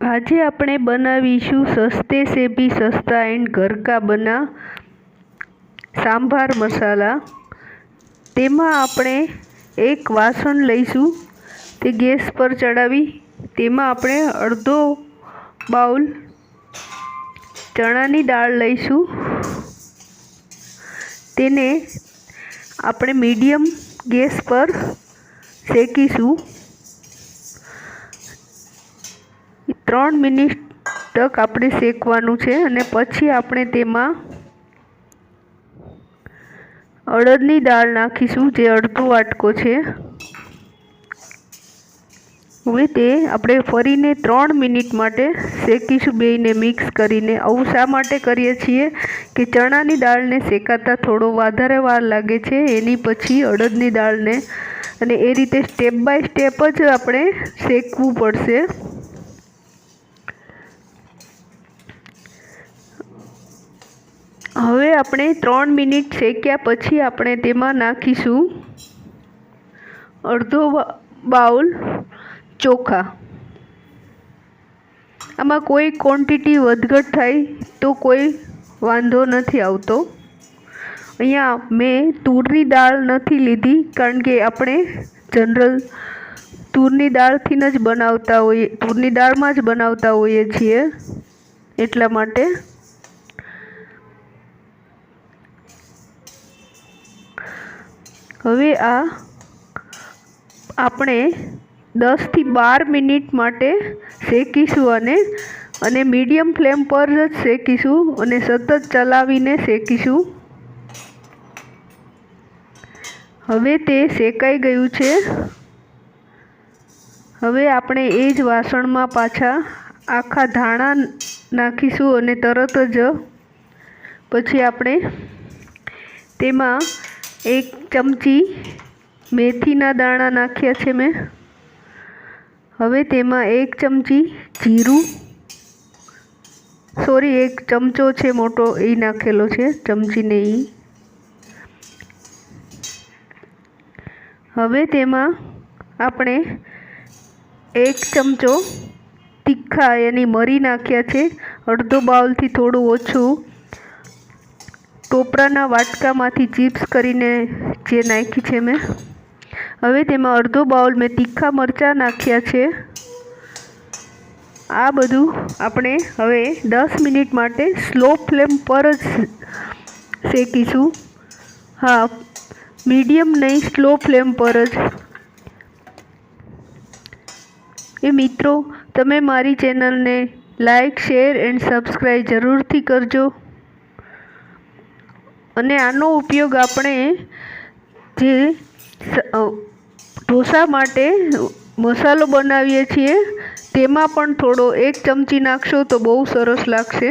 आज આપણે બનાવીશું સસ્તે से भी सस्ता एंड घर का बना सांभार मसाला। તેમાં આપણે એક વાસણ લઈશું, તે ગેસ પર ચડાવી તેમાં આપણે અડધો બાઉલ ચણાની દાળ લઈશું। તેને આપણે મીડિયમ ગેસ પર શેકીશું। 3 મિનિટ તક આપણે શેકવાનું છે અને પછી આપણે તેમાં અડદની દાળ નાખીશું, જે અડધો વાટકો છે। હવે તે આપણે ફરીને 3 મિનિટ માટે શેકીશું, બેયને મિક્સ કરીને। આવું શા માટે કરીએ છીએ કે ચણાની દાળને શેકાતા થોડો વધારે વાર લાગે છે, એની પછી અડદની દાળને, અને એ રીતે સ્ટેપ બાય સ્ટેપ જ આપણે શેકવું પડશે। હવે આપણે 3 મિનિટ શેક્યા પછી આપણે તેમાં નાખીશું અડધો બાઉલ ચોખા। આમાં કોઈ ક્વોન્ટિટી વધઘટ થાય તો કોઈ વાંધો નથી આવતો। અહીંયા મેં તુરની દાળ નથી લીધી, કારણ કે આપણે જનરલ તુરની દાળથી જ બનાવતા હોઈએ, તુરની દાળમાં જ બનાવતા હોઈએ છીએ, એટલા માટે। હવે આ આપણે 10 થી 12 મિનિટ માટે શેકીશું અને મીડિયમ ફ્લેમ પર જ શેકીશું અને સતત ચલાવીને શેકીશું। હવે તે શેકાઈ ગયું છે। હવે આપણે એ જ વાસણમાં પાછા આખા ધાણા નાખીશું અને તરત જ પછી આપણે તેમાં 1 ચમચી મેથીના દાણા નાખ્યા છે મેં। હવે તેમાં 1 ચમચી જીરું, 1 ચમચો છે મોટો, એ નાખેલો છે, ચમચીને એ। હવે તેમાં આપણે 1 ચમચો તીખા યાની મરી નાખ્યા છે, અડધો બાઉલથી થોડું ઓછું। ટોપરાના વાટકામાંથી ચિપ્સ કરીને જે નાખી છે મેં। હવે તેમાં અડધો બાઉલ મેં તીખા મરચાં નાખ્યા છે। આ બધું આપણે હવે 10 મિનિટ માટે સ્લો ફ્લેમ પર જ શેકીશું। હા, મીડિયમ નહીં, સ્લો ફ્લેમ પર જ। એ મિત્રો, તમે મારી ચેનલને લાઈક, શેર એન્ડ સબસ્ક્રાઈબ જરૂરથી કરજો। અને આનો ઉપયોગ આપણે જે ઢોસા માટે મસાલો બનાવીએ છીએ તેમાં પણ થોડો 1 ચમચી નાખશો તો બહુ સરસ લાગશે।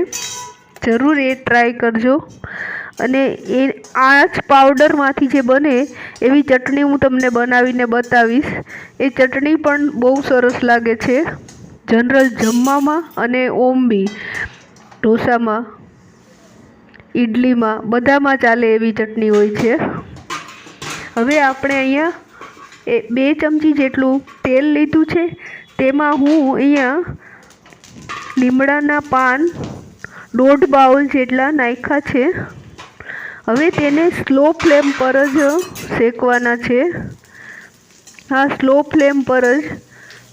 જરૂર એ ટ્રાય કરજો। અને એ આ જ પાવડરમાંથી જે બને એવી ચટણી હું તમને બનાવીને બતાવીશ। એ ચટણી પણ બહુ સરસ લાગે છે, જનરલ જમવામાં અને ઓમ બી, ઢોસામાં, ઇડલીમાં, બધામાં ચાલે એવી ચટણી હોય છે। હવે આપણે અહીંયા 2 ચમચી જેટલું તેલ લીધું છે, તેમાં હું અહીંયા લીમડાના પાન 1.5 બાઉલ જેટલા નાખ્યા છે। હવે તેને સ્લો ફ્લેમ પર જ શેકવાના છે। હા, સ્લો ફ્લેમ પર જ,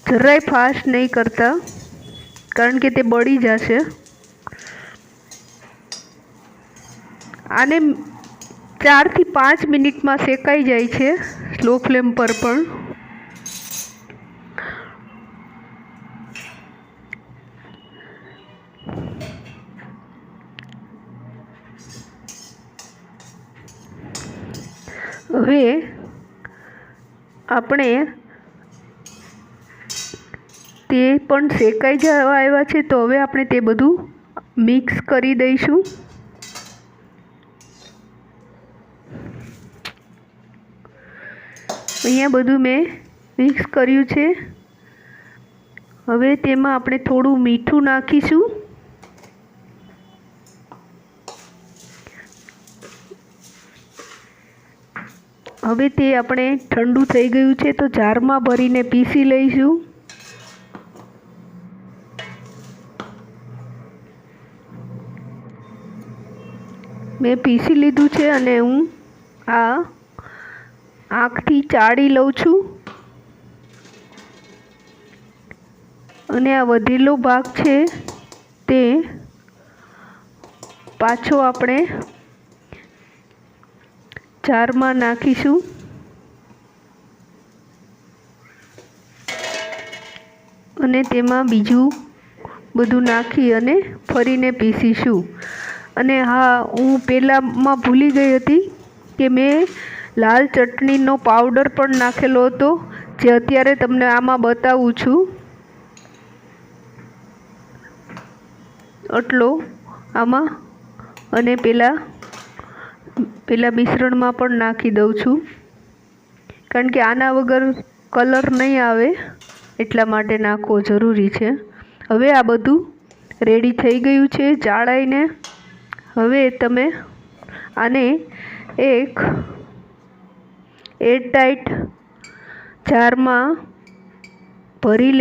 જરાય ફાસ્ટ નહીં કરતા, કારણ કે તે બળી જશે। આને 4 થી 5 મિનિટમાં શેકાઈ જાય છે, સ્લો ફ્લેમ પર પણ। હવે આપણે તે પણ શેકાઈ જવા આવ્યા છે, તો હવે આપણે તે બધું મિક્સ કરી દઈશું। અહીંયા બધું મેં મિક્સ કર્યું છે। હવે તેમાં આપણે થોડું મીઠું નાખીશું। હવે તે આપણે ઠંડુ થઈ ગયું છે, તો જારમાં ભરીને પીસી લઈશું। મેં પીસી લીધું છે અને હું આ આંખથી ચાળી લઉં છું અને આ વધેલો ભાગ છે તે પાછો આપણે જારમાં નાખીશું અને તેમાં બીજું બધું નાખી અને ફરીને પીસીશું. અને હા, હું પહેલાંમાં ભૂલી ગઈ હતી કે મેં લાલ ચટણીનો પાવડર પણ નાખેલો હતો, જે અત્યારે તમને આમાં બતાવું છું. આટલો આમાં અને પેલા મિશ્રણમાં પણ નાખી દઉં છું, કારણ કે આના વગર કલર નહીં આવે એટલા માટે નાખવો જરૂરી છે. હવે આ બધું રેડી થઈ ગયું છે ચાળાઈને. હવે તમે આને એક એરટાઈટ જારમાં ભરી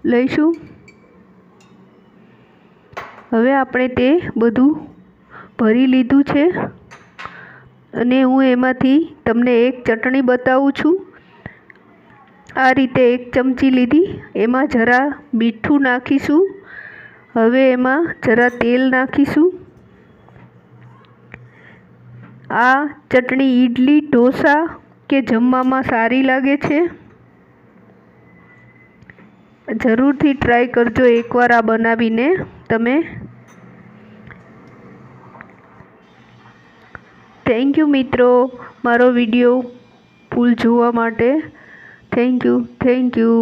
લઈશું. હવે આપણે તે બધું ભરી લીધું છે અને હું એમાંથી તમને એક ચટણી બતાવું છું. આ રીતે એક ચમચી લીધી, એમાં જરા મીઠું નાખીશું. હવે એમાં જરા તેલ નાખીશું. આ ચટણી ઈડલી, ઢોસા કે જમવામાં સારી લાગે છે. જરૂરથી ટ્રાય કરજો એકવાર આ બનાવીને તમે. થેન્ક યુ મિત્રો, મારો વિડીયો ફૂલ જોવા માટે. Thank you.